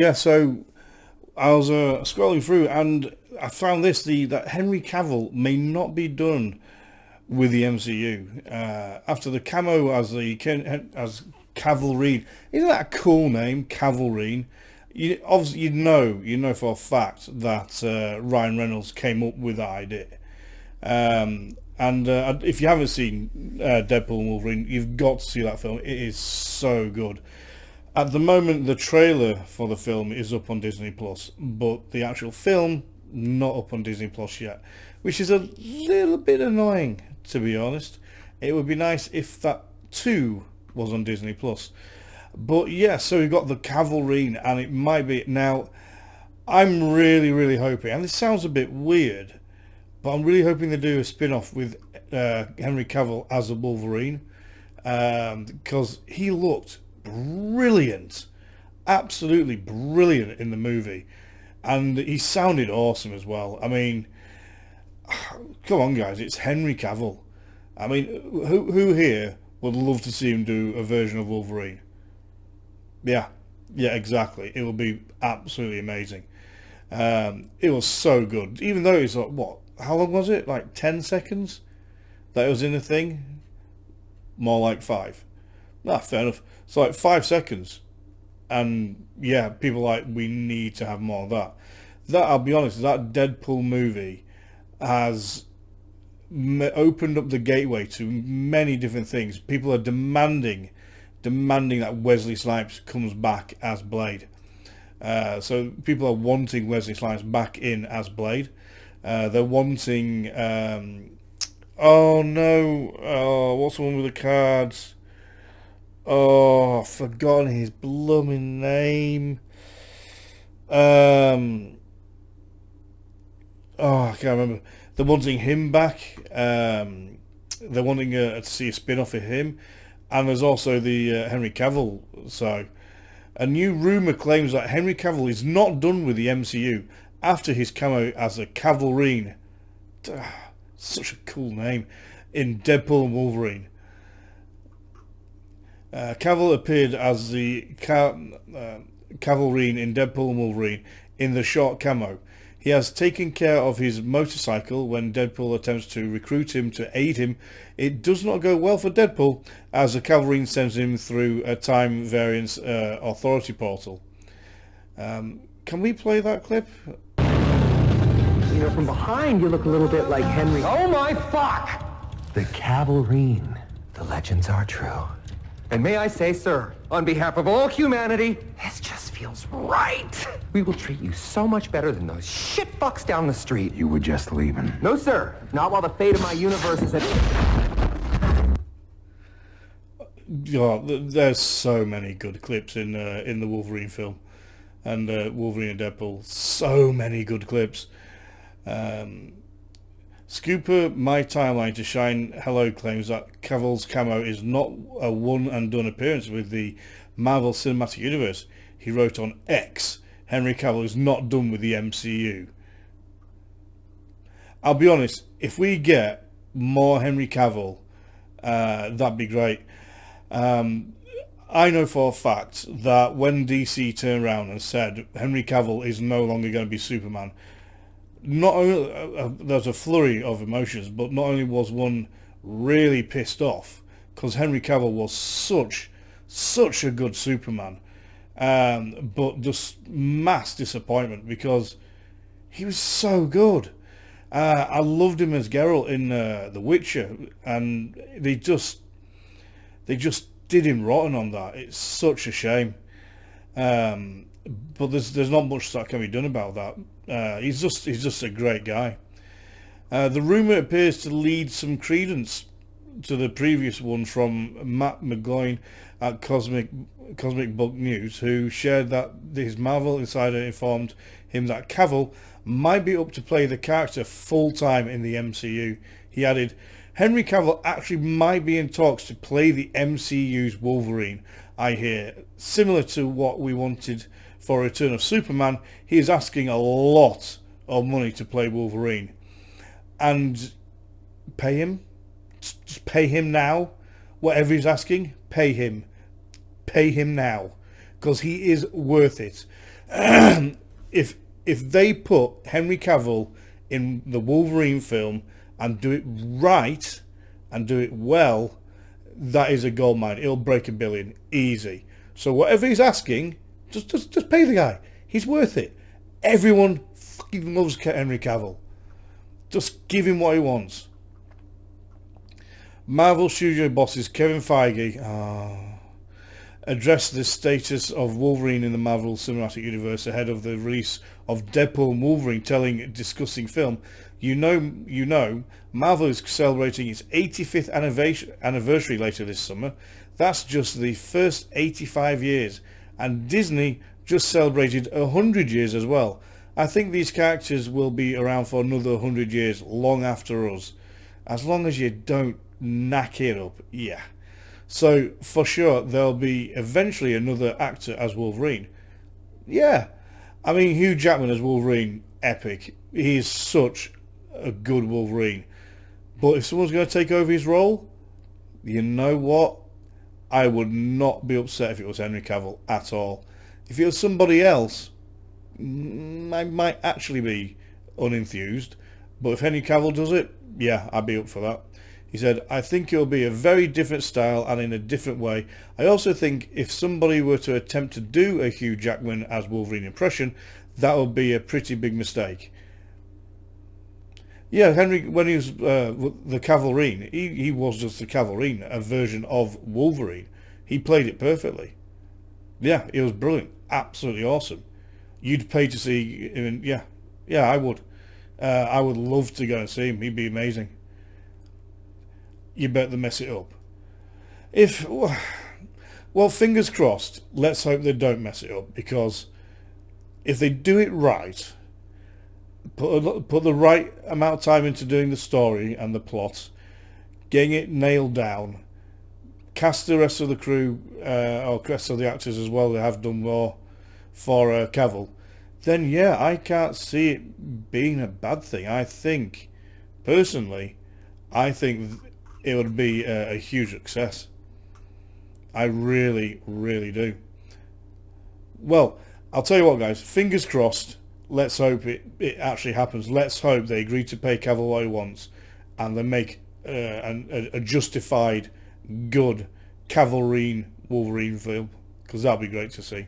Yeah, so I was scrolling through and I found that Henry Cavill may not be done with the MCU after the camo as Cavalrine. Isn't that a cool name, Cavalrine? Obviously, you know for a fact that Ryan Reynolds came up with that idea. And if you haven't seen Deadpool and Wolverine, you've got to see that film. It is so good. At the moment, the trailer for the film is up on Disney Plus, but the actual film not up on Disney Plus yet, which is a little bit annoying, to be honest. It would be nice if that too was on Disney Plus. But yeah, so we've got the Cavalrine, and it might be now. I'm really, really hoping, and this sounds a bit weird, but I'm really hoping they do a spin-off with Henry Cavill as a Wolverine, because he looked brilliant, absolutely brilliant in the movie, and he sounded awesome as well. I mean, come on, guys, it's Henry Cavill. I mean, who here would love to see him do a version of Wolverine? Yeah, yeah, exactly. It will be absolutely amazing. It was so good, even though it's like what? How long was it? Like 10 seconds that it was in the thing. More like five. Ah, fair enough. It's like 5 seconds, and yeah, people are like we need to have more of that. That I'll be honest, that Deadpool movie has opened up the gateway to many different things. People are demanding that Wesley Snipes comes back as Blade. So people are wanting Wesley Snipes back in as Blade. They're wanting. Oh no! Oh, what's the one with the cards? Oh, I've forgotten his blooming name. Um, oh, I can't remember. They're wanting him back. They're wanting to see a spin-off of him, and there's also the Henry Cavill. So, a new rumor claims that Henry Cavill is not done with the MCU after his cameo as a Cavalrine. Such a cool name in Deadpool and Wolverine. Cavill appeared as the Cavalrine in Deadpool and Wolverine in the short camo. He has taken care of his motorcycle when Deadpool attempts to recruit him to aid him. It does not go well for Deadpool as the Cavalrine sends him through a time variance authority portal. Can we play that clip? You know, from behind you look a little bit like Henry. Oh my fuck! The Cavalrine. The legends are true. And may I say, sir, on behalf of all humanity, This just feels right. We will treat you so much better than those shitfucks down the street. You were just leaving. No, sir. Not while the fate of my universe is at... Oh, there's so many good clips in the Wolverine film, and Wolverine and Deadpool. So many good clips. Scooper My Timeline to Shine Hello claims that Cavill's camo is not a one and done appearance with the Marvel Cinematic Universe. He wrote on X, Henry Cavill is not done with the MCU. I'll be honest, if we get more Henry Cavill, that'd be great. I know for a fact that when DC turned around and said Henry Cavill is no longer going to be Superman, not only there's a flurry of emotions, but not only was one really pissed off because Henry Cavill was such a good Superman, but just mass disappointment because he was so good. I loved him as Geralt in The Witcher, and they just did him rotten on that. It's such a shame. But there's not much that can be done about that. He's just a great guy. The rumor appears to lead some credence to the previous one from Matt McGloin at Cosmic Book News, who shared that his Marvel Insider informed him that Cavill might be up to play the character full-time in the MCU. He added, Henry Cavill actually might be in talks to play the MCU's Wolverine, I hear. Similar to what we wanted for Return of Superman, he is asking a lot of money to play Wolverine. And pay him? Just pay him now. Whatever he's asking, pay him. Pay him now. Because he is worth it. if they put Henry Cavill in the Wolverine film and do it right and do it well, that is a goldmine. It'll break $1 billion easy. So whatever he's asking, just pay the guy. He's worth it. Everyone fucking loves Henry Cavill. Just give him what he wants. Marvel studio bosses Kevin Feige addressed the status of Wolverine in the Marvel Cinematic Universe ahead of the release of Deadpool and Wolverine, discussing film. You know, Marvel is celebrating its 85th anniversary later this summer. That's just the first 85 years. And Disney just celebrated 100 years as well. I think these characters will be around for another 100 years, long after us. As long as you don't knack it up, yeah. So, for sure, there'll be eventually another actor as Wolverine. Yeah. I mean, Hugh Jackman as Wolverine, epic. He is such a good Wolverine. But if someone's going to take over his role, you know what? I would not be upset if it was Henry Cavill at all. If it was somebody else, I might actually be unenthused. But if Henry Cavill does it, yeah, I'd be up for that. He said, I think it'll be a very different style and in a different way. I also think if somebody were to attempt to do a Hugh Jackman as Wolverine impression, that would be a pretty big mistake. Yeah, Henry, when he was the CAVILRINE, he was just the CAVILRINE, a version of Wolverine. He played it perfectly. Yeah, it was brilliant. Absolutely awesome. You'd pay to see him. Yeah, I would. I would love to go and see him. He'd be amazing. You better mess it up. Well, fingers crossed. Let's hope they don't mess it up, because if they do it right, put the right amount of time into doing the story and the plot, getting it nailed down, cast the rest of the crew or rest of the actors as well. They have done more for Cavill. Then yeah, I can't see it being a bad thing. Personally, I think it would be a huge success. I really, really do. Well, I'll tell you what, guys. Fingers crossed. Let's hope it actually happens. Let's hope they agree to pay Cavill what he wants, and they make a justified, good CAVILRINE Wolverine film, because that'd be great to see.